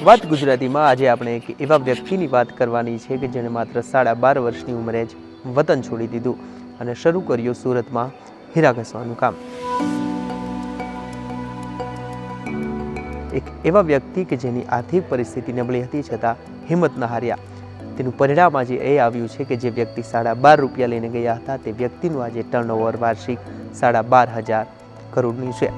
વાત ગુજરાતીમાં આજે આપણે એક એવા વ્યક્તિની વાત કરવાની છે કે જેણે માત્ર 12.5 વર્ષની ઉંમરે જ વતન છોડી દીધું અને શરૂ કર્યું સુરતમાં હીરા ઘસવાનું કામ. એક એવા વ્યક્તિ કે જેની આર્થિક પરિસ્થિતિ નબળી હતી છતાં હિંમત ન હાર્યા. તેનું પરિણામ આજે એ આવ્યું છે કે જે વ્યક્તિ 12.5 રૂપિયા લઈને ગયા હતા તે વ્યક્તિનું આજે ટર્નઓવર વાર્ષિક 12,500 કરોડનું છે.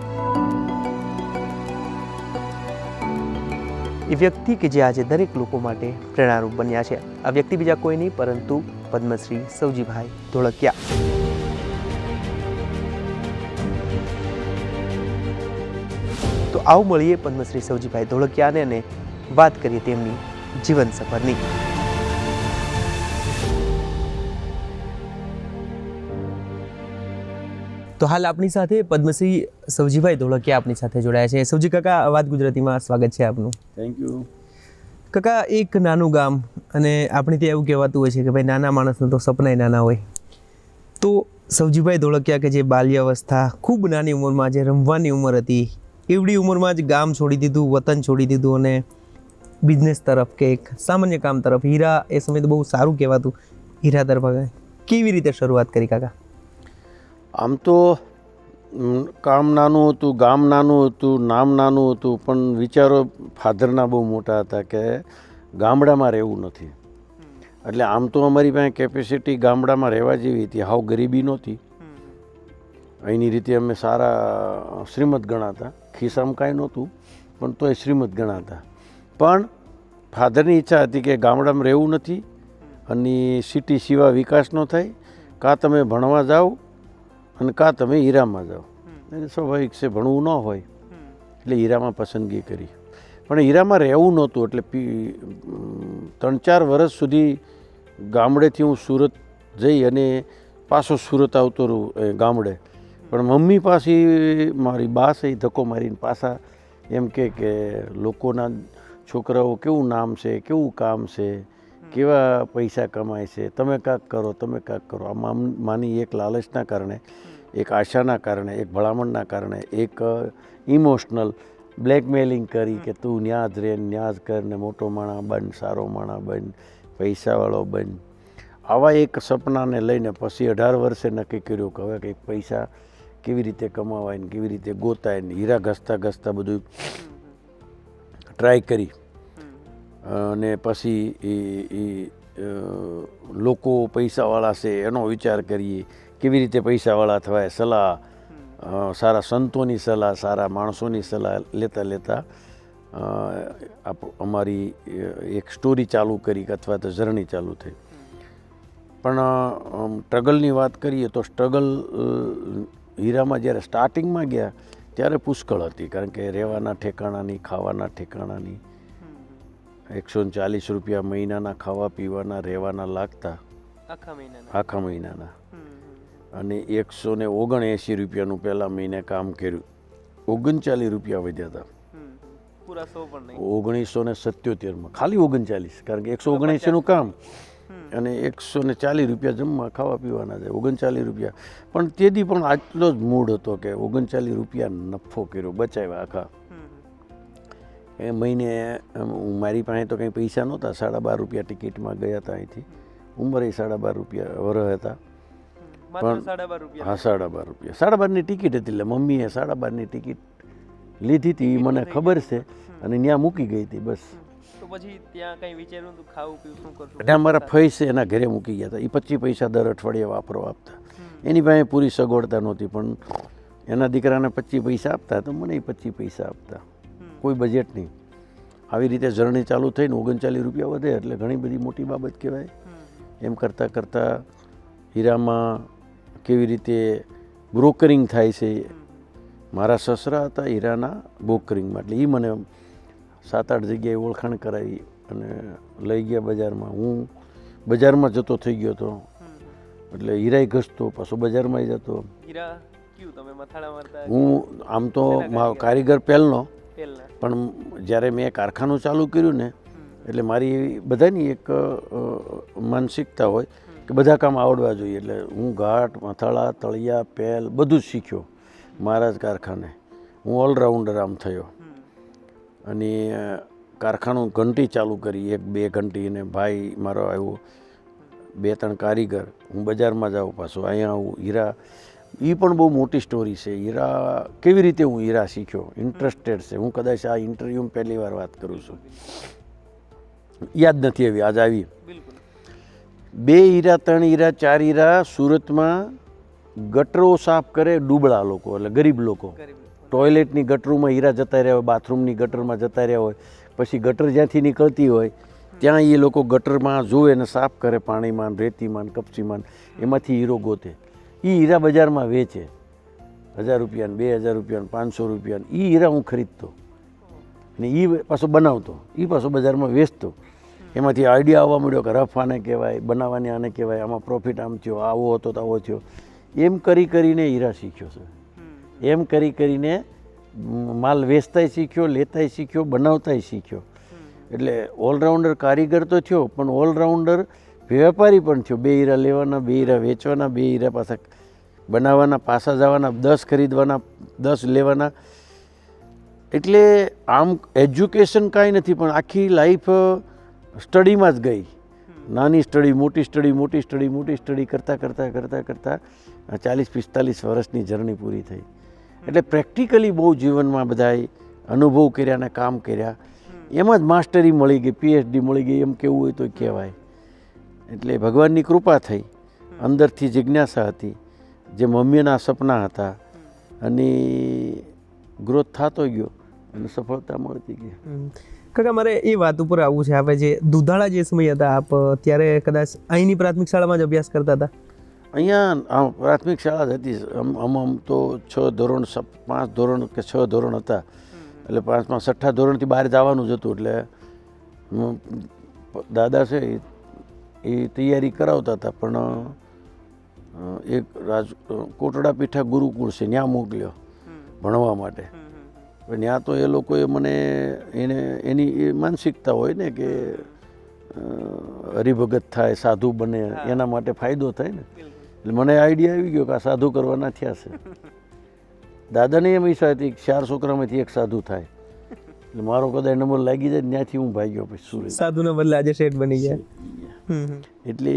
એ વ્યક્તિ કે જે આજે દરેક લોકો માટે પ્રેરણારૂપ બન્યા છે. આ વ્યક્તિ બીજા કોઈ નહીં પરંતુ પદ્મશ્રી સવજીભાઈ ધોળકિયા. તો આવું મળીએ પદ્મશ્રી સવજીભાઈ ધોળકિયાને અને વાત કરીએ તેમની જીવન સફરની. તો હાલ આપણી સાથે પદ્મશ્રી સવજીભાઈ ધોળકિયા આપણી સાથે જોડાયા છે. સવજી કાકા, વાત ગુજરાતીમાં સ્વાગત છે આપનું. Thank you. કાકા, એક નાનું ગામ અને આપણે ત્યાં એવું કહેવાતું હોય છે કે ભાઈ નાના માણસનું તો સપનાય નાના હોય. તો સવજીભાઈ ધોળકિયા કે જે બાલ્યાવસ્થા ખૂબ નાની ઉંમરમાં જે રમવાની ઉંમર હતી એવડી ઉંમરમાં જ ગામ છોડી દીધું, વતન છોડી દીધું અને બિઝનેસ તરફ કે એક સામાન્ય કામ તરફ, હીરા એ સમયે તો બહુ સારું કહેવાતું, હીરા તરફ કેવી રીતે શરૂઆત કરી કાકા? આમ તો કામ નાનું હતું, ગામ નાનું હતું, નામ નાનું હતું, પણ વિચારો ફાધરના બહુ મોટા હતા કે ગામડામાં રહેવું નથી. એટલે આમ તો અમારી પાસે કેપેસિટી ગામડામાં રહેવા જેવી હતી, હાવ ગરીબી નહોતી. અહીંની રીતે અમે સારા શ્રીમંત ગણાતા, ખિસ્સામાં કાંઈ નહોતું પણ તોય શ્રીમંત ગણાતા. પણ ફાધરની ઈચ્છા હતી કે ગામડામાં રહેવું નથી અને સિટી સિવાય વિકાસ ન થાય, કાં તમે ભણવા જાઓ અને કાં તમે હીરામાં જાઓ. એટલે સ્વાભાવિક છે ભણવું ન હોય એટલે હીરામાં પસંદગી કરી. પણ હીરામાં રહેવું નહોતું એટલે 3-4 વર્ષ સુધી ગામડેથી હું સુરત જઈ અને પાછો સુરત આવતો રહું ગામડે. પણ મમ્મી પાસે મારી બા છે ધક્કો મારીને પાછા એમ કે લોકોના છોકરાઓ કેવું નામ છે, કેવું કામ છે, કેવા પૈસા કમાય છે, તમે કાંક કરો, તમે કાંક કરો. આ માની એક લાલચના કારણે, એક આશાના કારણે, એક ભલામણના કારણે, એક ઇમોશનલ બ્લેકમેલિંગ કરી કે તું ન્યા જ રહે, ન્યા જ કર ને મોટો માણા બન, સારો માણા બન, પૈસાવાળો બન. આવા એક સપનાને લઈને પછી 18 વર્ષે નક્કી કર્યું કે હવે કંઈક પૈસા કેવી રીતે કમાવાય ને કેવી રીતે ગોતાય ને હીરા ઘસતા ઘસતા બધું ટ્રાય કરી. અને પછી એ લોકો પૈસાવાળા છે એનો વિચાર કરીએ, કેવી રીતે પૈસાવાળા થવાય, સલાહ, સારા સંતોની સલાહ, સારા માણસોની સલાહ લેતા લેતા અમારી એક સ્ટોરી ચાલુ કરી અથવા તો જર્ની ચાલુ થઈ. પણ સ્ટ્રગલની વાત કરીએ તો સ્ટ્રગલ હીરામાં જ્યારે સ્ટાર્ટિંગમાં ગયા ત્યારે પુષ્કળ હતી, કારણ કે રહેવાના ઠેકાણાની, ખાવાના ઠેકાણાની 140 રૂપિયા મહિનાના ખાવા પીવાના રહેવાના લાગતા આખા મહિનાના. અને 179 રૂપિયાનું પહેલાં મહિને કામ કર્યું, 39 રૂપિયા વધ્યા હતા 1977માં, ખાલી 39, કારણ કે 179નું કામ અને 140 રૂપિયા જમવા ખાવા પીવાના છે, 39 રૂપિયા. પણ તેથી પણ આટલો જ મૂડ હતો કે 39 રૂપિયા નફો કર્યો, બચાવ્યા આખા. એ મહિને મારી પાસે તો કંઈ પૈસા નહોતા, 12.5 રૂપિયા ટિકિટમાં ગયા હતા અહીંથી. ઉંમરે 12.5 રૂપિયા વરસ હતા પણ હા 12.5 રૂપિયા, 12.5ની ટિકિટ હતી. એટલે મમ્મીએ 12.5ની ટિકિટ લીધી હતી, એ મને ખબર છે, અને ત્યાં મૂકી ગઈ હતી બસ. પછી ત્યાં કંઈ વિચાર્યું હતું ખાવું પીવું શું કરશું? એટલે મારા ફઈ છે એના ઘરે મૂકી ગયા હતા. એ 25 પૈસા દર અઠવાડિયે વાપરવા આપતા. એની પાસે પૂરી સગવડતા નહોતી, પણ એના દીકરાને 25 પૈસા આપતા તો મને 25 પૈસા આપતા, કોઈ બજેટ નહીં. આવી રીતે જર્ની ચાલુ થઈને 39 રૂપિયા વધે એટલે ઘણી બધી મોટી બાબત કહેવાય. એમ કરતાં કરતાં હીરામાં કેવી રીતે બ્રોકરિંગ થાય છે, મારા સસરા હતા હીરાના બ્રોકરિંગમાં, એટલે એ મને 7-8 જગ્યાએ ઓળખાણ કરાવી અને લઈ ગયા બજારમાં. હું બજારમાં જતો થઈ ગયો હતો, એટલે હીરાય ઘસતો, પાછો બજારમાં જતો. હું આમ તો કારીગર પહેલનો, પણ જ્યારે મેં કારખાનું ચાલુ કર્યું ને એટલે મારી બધાની એક માનસિકતા હોય કે બધા કામ આવડવા જોઈએ. એટલે હું ઘાટ, મથાળા, તળિયા, પહેલ બધું જ શીખ્યો મારા જ કારખાને. હું ઓલરાઉન્ડર આમ થયો. અને કારખાનું ઘંટી ચાલુ કરી 1-2 ઘંટી, અને ભાઈ મારો આવ્યો, 2-3 કારીગર, હું બજારમાં જાઉં, પાછો અહીંયા આવું, હીરા. એ પણ બહુ મોટી સ્ટોરી છે. હીરા કેવી રીતે હું હીરા શીખ્યો, ઇન્ટરેસ્ટેડ છે. હું કદાચ આ ઇન્ટરવ્યૂમાં પહેલી વાર વાત કરું છું, યાદ નથી આવી, આજ આવી. 2 હીરા, 3 હીરા, 4 હીરા સુરતમાં ગટરો સાફ કરે ડૂબળા લોકો, એટલે ગરીબ લોકો. ટોયલેટની ગટરોમાં હીરા જતા રહ્યા હોય, બાથરૂમની ગટરમાં જતા રહ્યા હોય, પછી ગટર જ્યાંથી નીકળતી હોય ત્યાં એ લોકો ગટરમાં જોવે ને સાફ કરે, પાણીમાં, રેતીમાં, કપચીમાં, એમાંથી હીરો ગોતે. એ હીરા બજારમાં વેચે, 1000 રૂપિયા, 2000 રૂપિયા, 500 રૂપિયા. એ હીરા હું ખરીદતો ને એ પાછો બનાવતો, એ પાછો બજારમાં વેચતો. એમાંથી આઈડિયા આવવા મળ્યો કે રફ આને કહેવાય, બનાવવાની આને કહેવાય, આમાં પ્રોફિટ આમ થયો, આવો હતો તો આવો થયો. એમ કરીને હીરા શીખ્યો છે. એમ કરીને માલ વેચતાય શીખ્યો, લેતાય શીખ્યો, બનાવતાય શીખ્યો. એટલે ઓલરાઉન્ડર કારીગર તો થયો, પણ ઓલરાઉન્ડર વેપારી પણ થયો. 2 હીરા લેવાના, 2 હીરા વેચવાના, 2 હીરા પાછા બનાવવાના, પાછા જવાના, 10 ખરીદવાના, 10 લેવાના. એટલે આમ એજ્યુકેશન કાંઈ નથી, પણ આખી લાઈફ સ્ટડીમાં જ ગઈ. નાની સ્ટડી, મોટી સ્ટડી, મોટી સ્ટડી, મોટી સ્ટડી કરતાં 40-45 વર્ષની જર્ની પૂરી થઈ. એટલે પ્રેક્ટિકલી બહુ જીવનમાં બધાએ અનુભવ કર્યા અને કામ કર્યા. એમાં જ માસ્ટરી મળી ગઈ, PhD મળી ગઈ, એમ કેવું હોય તો કહેવાય. એટલે ભગવાનની કૃપા થઈ, અંદરથી જિજ્ઞાસા હતી, જે મમ્મીના સપના હતા, અને ગ્રોથ થતો ગયો અને સફળતા મળતી ગઈ. કાકા, મારે એ વાત ઉપર આવવું છે. આપણે જે દુધાળા જે સમય હતા, આપ ત્યારે કદાચ અહીંની પ્રાથમિક શાળામાં જ અભ્યાસ કરતા હતા? અહીંયા પ્રાથમિક શાળા જ હતી. આમ તો 6 ધોરણ, 5 ધોરણ કે 6 ધોરણ હતા. એટલે 5માં 6ઠ્ઠા ધોરણથી બહાર જવાનું જ હતું. એટલે દાદા છે એ તૈયારી કરાવતા હતા, પણ એક કોટડા પીઠા ગુરુકુળ છે, ત્યાં મોકલ્યો ભણવા માટે. પણ ત્યાં તો એ લોકોએ મને એની માનસિકતા હોય ને કે હરિભગત થાય, સાધુ બને, એના માટે ફાયદો થાય ને. એટલે મને આઈડિયા આવી ગયો કે આ સાધુ કરવાના થયા છે. દાદાને એમ ઈચ્છા હતી કે 4 છોકરામાંથી એક સાધુ થાય. એટલે મારો કદાચ નંબર લાગી જાય, ત્યાંથી હું ભાગ્યો પછી સુરત. સાધુના બદલે આજે શેઠ બની ગયા. એટલે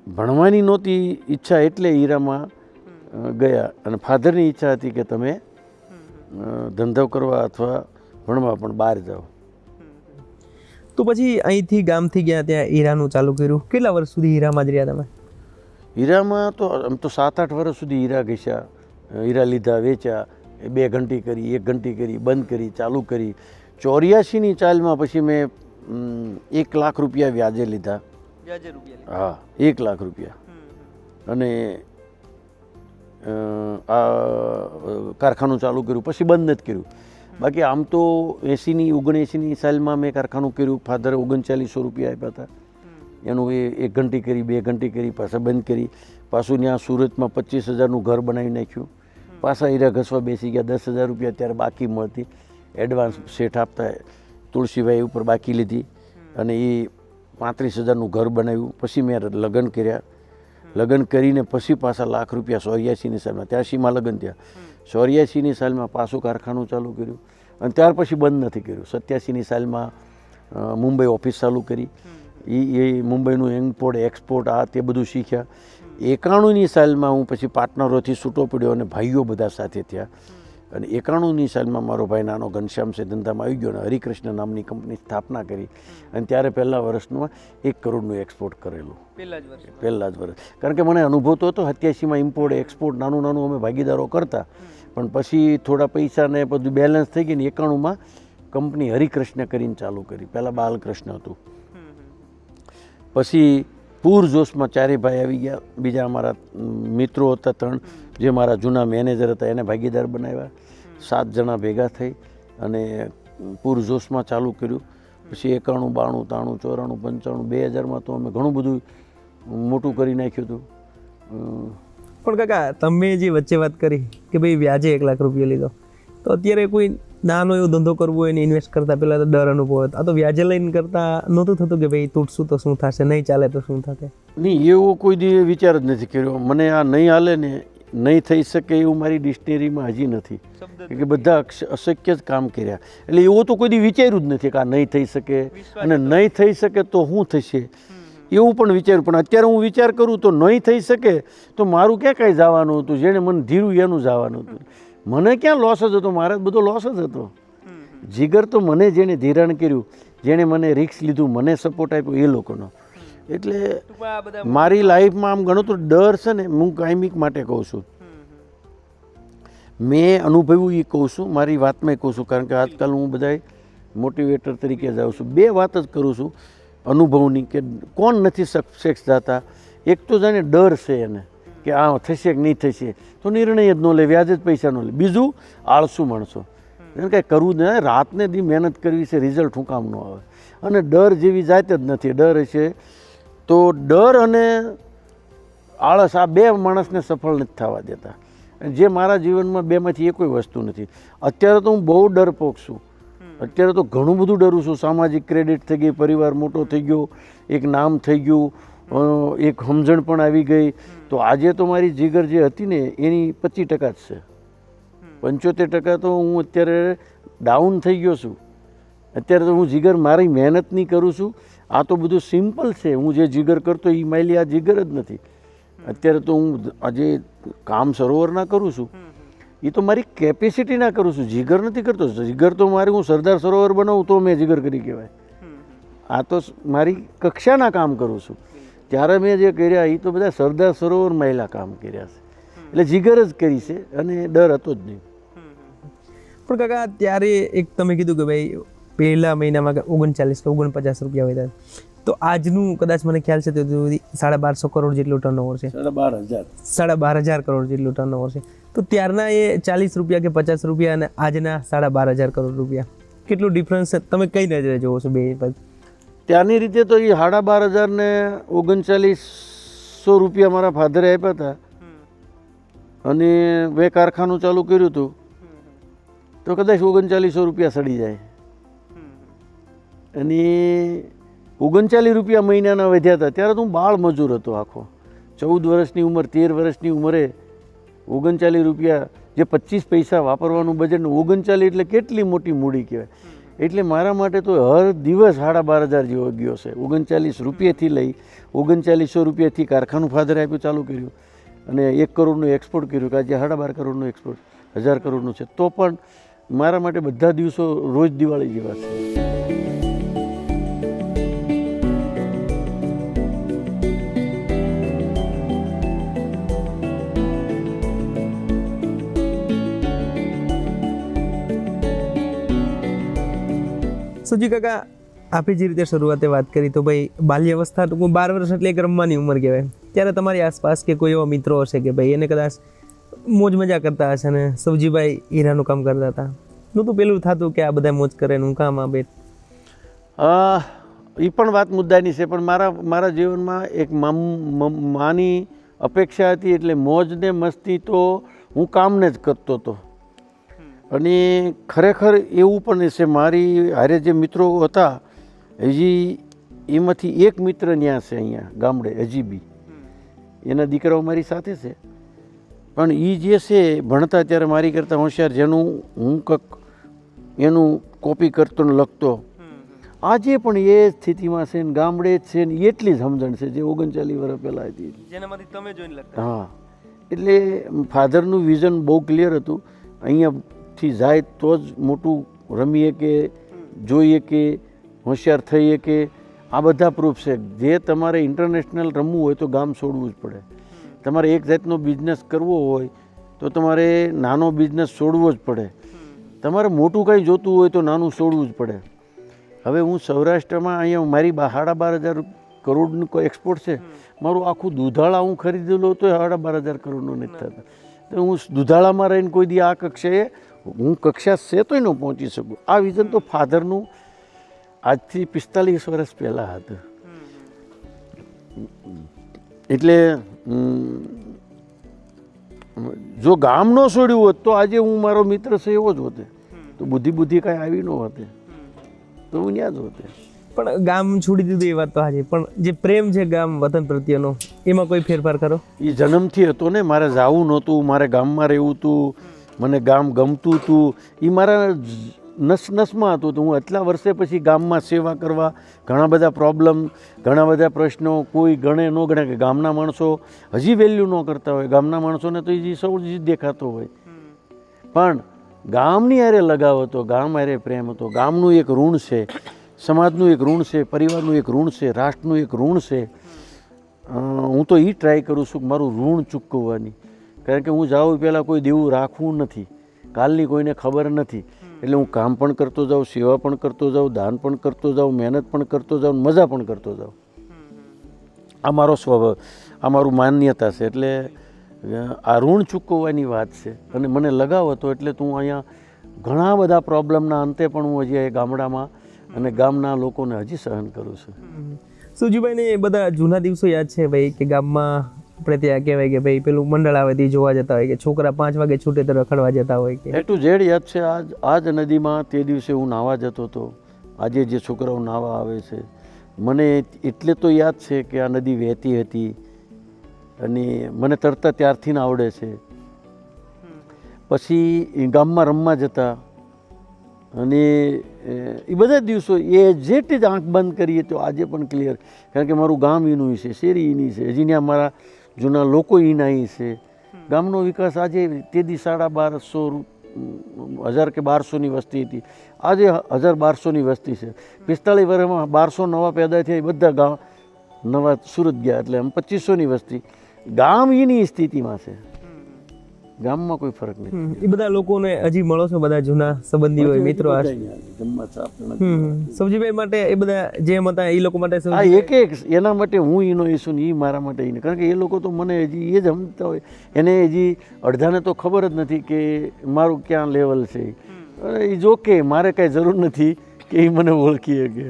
ભણવાની નહોતી ઈચ્છા, એટલે હીરામાં ગયા. અને ફાધરની ઈચ્છા હતી કે તમે ધંધો કરવા અથવા ભણવા, પણ બહાર જાઓ. તો પછી અહીંથી ગામથી ગયા ત્યાં હીરાનું ચાલુ કર્યું. કેટલા વર્ષ સુધી હીરામાં જ રહ્યા તમે? હીરામાં તો આમ તો 7-8 વર્ષ સુધી હીરા ઘસ્યા, હીરા લીધા, વેચ્યા. 2 ઘંટી કરી, 1 ઘંટી કરી, બંધ કરી, ચાલુ કરી. 84ની ચાલમાં પછી મેં 1 લાખ રૂપિયા વ્યાજે લીધા. હા, 1 લાખ રૂપિયા. અને આ કારખાનું ચાલુ કર્યું, પછી બંધ નથી કર્યું. બાકી આમ તો 79-79ની સાલમાં મેં કારખાનું કર્યું. ફાધરે 3900 રૂપિયા આપ્યા હતા. એનું 1 ઘંટી કરી, 2 ઘંટી કરી, પાછા બંધ કરી. પાછું ત્યાં સુરતમાં 25,000નું ઘર બનાવી નાખ્યું. પાછા હીરા ઘસવા બેસી ગયા. 10,000 રૂપિયા ત્યારે બાકી મળતી, એડવાન્સ શેઠ આપતા. તુલસીભાઈ ઉપર બાકી લીધી અને એ 35,000નું ઘર બનાવ્યું. પછી મેં લગ્ન કર્યા. લગ્ન કરીને પછી પાછા લાખ રૂપિયા 84ની સાલમાં, 83માં લગ્ન થયા. 84ની સાલમાં પાછું કારખાનું ચાલુ કર્યું. અને ત્યાર પછી બંધ નથી કર્યું. 87ની સાલમાં મુંબઈ ઓફિસ ચાલુ કરી. એ મુંબઈનું ઇમ્પોર્ટ એક્સપોર્ટ આ તે બધું શીખ્યા. 91ની સાલમાં હું પછી પાર્ટનરોથી છૂટો પડ્યો અને ભાઈઓ બધા સાથે થયા. અને 91ની સાલમાં મારો ભાઈ નાનો ઘનશ્યામ છે ધંધામાં આવી ગયો અને હરિકૃષ્ણ નામની કંપની સ્થાપના કરી. અને ત્યારે પહેલા વર્ષનું 1 કરોડનું એક્સપોર્ટ કરેલું. પહેલા જ વર્ષ. કારણ કે મને અનુભવ તો હતો. 87માં ઇમ્પોર્ટ એક્સપોર્ટ નાનું અમે ભાગીદારો કરતા. પણ પછી થોડા પૈસા ને બધું બેલેન્સ થઈ ગઈ ને 91માં કંપની હરિકૃષ્ણ કરીને ચાલુ કરી. પહેલાં બાલકૃષ્ણ હતું. પછી પૂરજોશમાં 4 ભાઈ આવી ગયા. બીજા અમારા મિત્રો હતા 3, જે મારા જૂના મેનેજર હતા, એને ભાગીદાર બનાવ્યા. 7 જણા ભેગા થઈ અને પૂરજોશમાં ચાલુ કર્યું. પછી 91, 92, 93, 94, 95, 2000માં તો અમે ઘણું બધું મોટું કરી નાખ્યું હતું. પણ કાકા, તમે જે વચ્ચે વાત કરી કે ભાઈ વ્યાજે 1 લાખ રૂપિયા લીધો, તો અત્યારે કોઈ નાનો એવો ધંધો કરવો હોય ને ઇન્વેસ્ટ કરતા પહેલાં તો ડર અનુભવ હતો. આ તો વ્યાજે લઈને કરતા નહોતું થતું કે ભાઈ તૂટશું તો શું થશે, નહીં ચાલે તો શું થશે? નહીં, એવો કોઈ દી વિચાર જ નથી કર્યો. મને આ નહીં હાલે ને નહીં થઈ શકે એવું મારી ડિક્શનરીમાં હજી નથી કે બધા અશક્ય જ કામ કર્યા. એટલે એવું તો કોઈ દી વિચાર્યું જ નથી કે આ નહીં થઈ શકે, અને નહીં થઈ શકે તો શું થશે એવું પણ વિચાર્યું. પણ અત્યારે હું વિચાર કરું તો નહીં થઈ શકે તો મારું ક્યાં કાંઈ જવાનું હતું? જેણે મને ધીરું એનું જવાનું હતું. મને ક્યાં લોસ જ હતો? મારે બધો લોસ જ હતો. જીગર તો મને જેણે ધિરાણ કર્યું, જેણે મને રિસ્ક લીધું, મને સપોર્ટ આપ્યો એ લોકોનો. એટલે મારી લાઈફમાં આમ ગણો તો ડર છે ને, હું કાયમિક માટે કહું છું, મેં અનુભવ્યું એ કહું છું, મારી વાતમાં કહું છું. કારણ કે આજકાલ હું બધાય મોટિવેટર તરીકે જાઉં છું. બે વાત જ કરું છું અનુભવની, કે કોણ નથી સક્સેસ થતા. એક તો જાણે ડર છે એને કે આ થશે કે નહીં થશે, તો નિર્ણય જ ન લે, વ્યાજ જ પૈસા ન લે. બીજું આળસુ માણસો, એને કાંઈ કરવું જ નહીં, રાતને દી મહેનત કરવી છે, રિઝલ્ટ શું કામ ન આવે. અને ડર જેવી જાત જ નથી. ડર હશે તો ડર અને આળસ આ બે માણસને સફળ નથી થવા દેતા. જે મારા જીવનમાં બેમાંથી એ કોઈ વસ્તુ નથી. અત્યારે તો હું બહુ ડરપોક છું. અત્યારે તો ઘણું બધું ડરું છું. સામાજિક ક્રેડિટ થઈ ગઈ, પરિવાર મોટો થઈ ગયો, એક નામ થઈ ગયું, એક સમજણ પણ આવી ગઈ. તો આજે તો મારી જીગર જે હતી ને એની 25% જ છે. 75% તો હું અત્યારે ડાઉન થઈ ગયો છું. અત્યારે તો હું જીગર મારી મહેનત નહીં કરું છું. આ તો બધું સિમ્પલ છે. હું જે જીગર કરતો એ માયલી આ જીગર જ નથી. અત્યારે તો હું આજે કામ સરોવરના કરું છું, એ તો મારી કેપેસિટીના કરું છું, જીગર નથી કરતો. જીગર તો મારે હું સરદાર સરોવર બનાવું તો મેં જીગર કરી કહેવાય. આ તો મારી કક્ષાના કામ કરું છું. ત્યારે મેં જે કર્યા એ તો બધા સરદાર સરોવર મહિલા કામ કર્યા છે. એટલે જીગર જ કરી છે અને ડર હતો જ નહીં. પણ કાકા ત્યારે એક તમે કીધું કે ભાઈ પહેલા મહિનામાં 39-49 રૂપિયા વધ્યા, તો આજનું કદાચ મને ખ્યાલ છે તો 1250 કરોડ જેટલું ટર્નઓવર છે. 12,500 કરોડ જેટલું ટર્નઓવર છે. તો ત્યારના એ 40 રૂપિયા કે 50 રૂપિયા અને આજના 12,500 કરોડ રૂપિયા, કેટલું ડિફરન્સ છે? તમે કઈ નજરે જોવો છો બે? ત્યારની રીતે તો એ 12,500 ને 3900 રૂપિયા મારા ફાધરે આપ્યા હતા, અને મેં કારખાનું ચાલુ કર્યું હતું તો કદાચ 3900 રૂપિયા સડી જાય. અને 39 રૂપિયા મહિનાના વધ્યા હતા. ત્યારે તો હું બાળ મજૂર હતો આખો. 14 વર્ષની ઉંમર, 13 વર્ષની ઉંમરે 39 રૂપિયા, જે 25 પૈસા વાપરવાનું બજેટ, 39 એટલે કેટલી મોટી મૂડી કહેવાય. એટલે મારા માટે તો હર દિવસ 12,500 જેવો ગયો છે. 39 રૂપિયાથી લઈ 3900 રૂપિયાથી કારખાનું ફાધર આપ્યું, ચાલુ કર્યું, અને 1 કરોડનું એક્સપોર્ટ કર્યું, કે આજે 12.5 કરોડનું એક્સપોર્ટ 1000 કરોડનું છે. તો પણ મારા માટે બધા દિવસો રોજ દિવાળી જેવા છે. સુજી કાકા, આપણી જે રીતે શરૂઆતે વાત કરી તો ભાઈ બાલ્યાવસ્થા ટૂંકમાં 12 વર્ષ એટલે એક રમવાની ઉંમર કહેવાય. ત્યારે તમારી આસપાસ કે કોઈ એવા મિત્રો હશે કે ભાઈ એને કદાચ મોજ મજા કરતા હશે, અને સવજીભાઈ હીરાનું કામ કરતા હતા, નહોતું પેલું થતું કે આ બધા મોજ કરે હું કામ આ બેટ? એ પણ વાત મુદ્દાની છે. પણ મારા જીવનમાં એક માની અપેક્ષા હતી. એટલે મોજ ને મસ્તી તો હું કામને જ કરતો હતો. અને ખરેખર એવું પણ છે, મારી હારે જે મિત્રો હતા હજી એમાંથી એક મિત્ર ત્યાં છે અહીંયા ગામડે હજી બી, એના દીકરાઓ મારી સાથે છે. પણ એ જે છે ભણતા ત્યારે મારી કરતાં હોશિયાર, જેનું હું એનું કોપી કરતો ને લખતો, આજે પણ એ સ્થિતિમાં છે ને ગામડે જ છે ને એટલી જ સમજણ છે જે 39 વર્ષ પહેલાં હતી, જેનામાંથી તમે જોઈને લખતા. હા, એટલે ફાધરનું વિઝન બહુ ક્લિયર હતું. અહીંયાથી જાય તો જ મોટું રમીએ કે જોઈએ કે હોશિયાર થઈએ કે આ બધા પ્રૂફ છે. જે તમારે ઇન્ટરનેશનલ રમવું હોય તો ગામ છોડવું જ પડે. તમારે એક જાતનો બિઝનેસ કરવો હોય તો તમારે નાનો બિઝનેસ છોડવો જ પડે. તમારે મોટું કંઈ જોતું હોય તો નાનું છોડવું જ પડે. હવે હું સૌરાષ્ટ્રમાં અહીંયા મારી 12,500 કરોડનું કોઈ એક્સપોર્ટ છે. મારું આખું દુધાળા હું ખરીદી લઉં તો 12,500 કરોડનું નથી થતા. તો હું દુધાળામાં રહીને કોઈ દી આ કક્ષાએ હું કક્ષા છે તોય ન પહોંચી શકું. આ વિઝન તો ફાધરનું આજથી 45 વર્ષ પહેલાં હતું. એટલે જો ગામ ન છોડ્યું હોત તો આજે હું મારો મિત્ર છે એવો જ હોતે, તો બુદ્ધિ કાંઈ આવી ન હોતે, તો હું ત્યાં જ હોતે. પણ ગામ છોડી દીધું એ વાત તો હાજી, પણ જે પ્રેમ છે ગામ વતન પ્રત્યેનો એમાં કોઈ ફેરફાર કરો? એ જન્મથી હતો ને, મારે જાવું નહોતું, મારે ગામમાં રહેવું હતું, મને ગામ ગમતું હતું, એ મારા નસમાં હતું. તો હું એટલા વર્ષે પછી ગામમાં સેવા કરવા, ઘણા બધા પ્રોબ્લેમ, ઘણા બધા પ્રશ્નો, કોઈ ગણે ન ગણે કે ગામના માણસો હજી વેલ્યુ ન કરતા હોય, ગામના માણસોને તો એ સૌ જ દેખાતો હોય, પણ ગામની હારે લગાવ હતો, ગામ હારે પ્રેમ હતો. ગામનું એક ઋણ છે, સમાજનું એક ઋણ છે, પરિવારનું એક ઋણ છે, રાષ્ટ્રનું એક ઋણ છે. હું તો એ ટ્રાય કરું છું કે મારું ઋણ ચૂકવવાની, કારણ કે હું જાઉં પહેલાં કોઈ દેવું રાખવું નથી, કાલની કોઈને ખબર નથી. એટલે હું કામ પણ કરતો જાઉં, સેવા પણ કરતો જાઉં, દાન પણ કરતો જાઉં, મહેનત પણ કરતો જાઉં, મજા પણ કરતો જાઉં. આ મારો સ્વભાવ, આ મારું માન્યતા છે. એટલે આ ઋણ ચૂકવવાની વાત છે અને મને લગાવ હતો. એટલે તું અહીંયા ઘણા બધા પ્રોબ્લેમના અંતે પણ હું હજી ગામડામાં અને ગામના લોકોને હજી સહન કરું છું. સુજીભાઈને એ બધા જૂના દિવસો યાદ છે ભાઈ, કે ગામમાં આપણે ત્યાં કહેવાય કે ભાઈ પેલું મંડળ આવે તે જોવા જતા હોય, કે છોકરા 5 વાગે છૂટે તો રખડવા જતા હોય, કે એ ટુ ઝેડ યાદ છે. આજ નદીમાં તે દિવસે હું નાહવા જતો હતો, આજે જે છોકરાઓ નાહવા આવે છે, મને એટલે તો યાદ છે કે આ નદી વહેતી હતી અને મને તરતા ત્યારથી ને આવડે છે. પછી ગામમાં રમવા જતા અને એ બધા દિવસો એ જેટ જ આંખ બંધ કરીએ તો આજે પણ ક્લિયર, કારણ કે મારું ગામ એનું છે, શેરી એની છે, હજી ત્યાં મારા જૂના લોકો એના છે. ગામનો વિકાસ આજે તેથી 1250 1000 કે 1200ની વસ્તી હતી, આજે 1200ની વસ્તી છે. 45 વર્ષમાં 1200 નવા પેદા થયા, બધા ગામ નવા સુરત ગયા, એટલે આમ 2500ની વસ્તી. ગામ એની સ્થિતિમાં છે, ગામમાં કોઈ ફરક નથી. એ બધા લોકોને હજી મળો છો, બધા જૂના સંબંધી હોય, મિત્રો? સબજીભાઈ માટે એ બધા જેમ હતા એ લોકો માટે હા, એક એના માટે હું એનો ઈસુ ને એ મારા માટે એને, કારણ કે એ લોકો તો મને હજી એ જ સમજતા હોય, એને હજી અડધાને તો ખબર જ નથી કે મારું ક્યાં લેવલ છે. એ જો કે મારે કાંઈ જરૂર નથી કે એ મને ઓળખી શકે.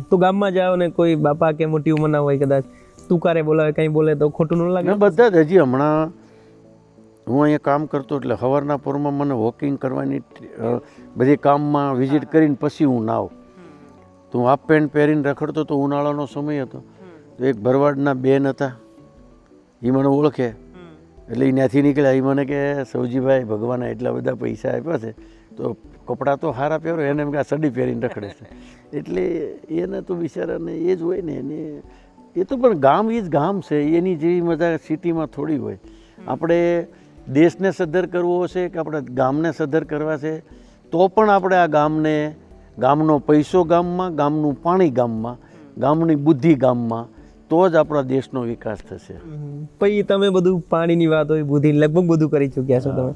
તો ગામમાં જાઓ ને કોઈ બાપા કે મોટી ઉંમરના હોય, કદાચ તુકારે બોલાવે, કંઈ બોલે તો ખોટું ન લાગે? બધા જ હજી હમણાં હું અહીંયા કામ કરતો, એટલે સવારના પોરમાં મને વોકિંગ કરવાની બધી કામમાં વિઝિટ કરીને પછી હું નાવ. તો હું હાફ પેન્ટ પહેરીને રખડતો તો, ઉનાળાનો સમય હતો. તો એક ભરવાડના બેન હતા, એ મને ઓળખે, એટલે એ ત્યાંથી નીકળ્યા. એ મને કે સૌજીભાઈ, ભગવાને એટલા બધા પૈસા આપ્યા છે તો કપડાં તો સારા પહેરો, એને એમ કે આ સડી પહેરીને રખડે છે. એટલે એને તો બિચારાને એ જ હોય ને, એને એ તો પણ ગામ એ જ ગામ છે, એની જેવી મજા સિટીમાં થોડી હોય. આપણે દેશને સદ્ધર કરવો છે કે આપણે ગામને સદ્ધર કરવા છે, તો પણ આપણે આ ગામને, ગામનો પૈસો ગામમાં, ગામનું પાણી ગામમાં, ગામની બુદ્ધિ ગામમાં, તો જ આપણા દેશનો વિકાસ થશે. પછી તમે બધું પાણીની વાત હોય, બુદ્ધિ, લગભગ બધું કરી ચૂક્યા છો તમે.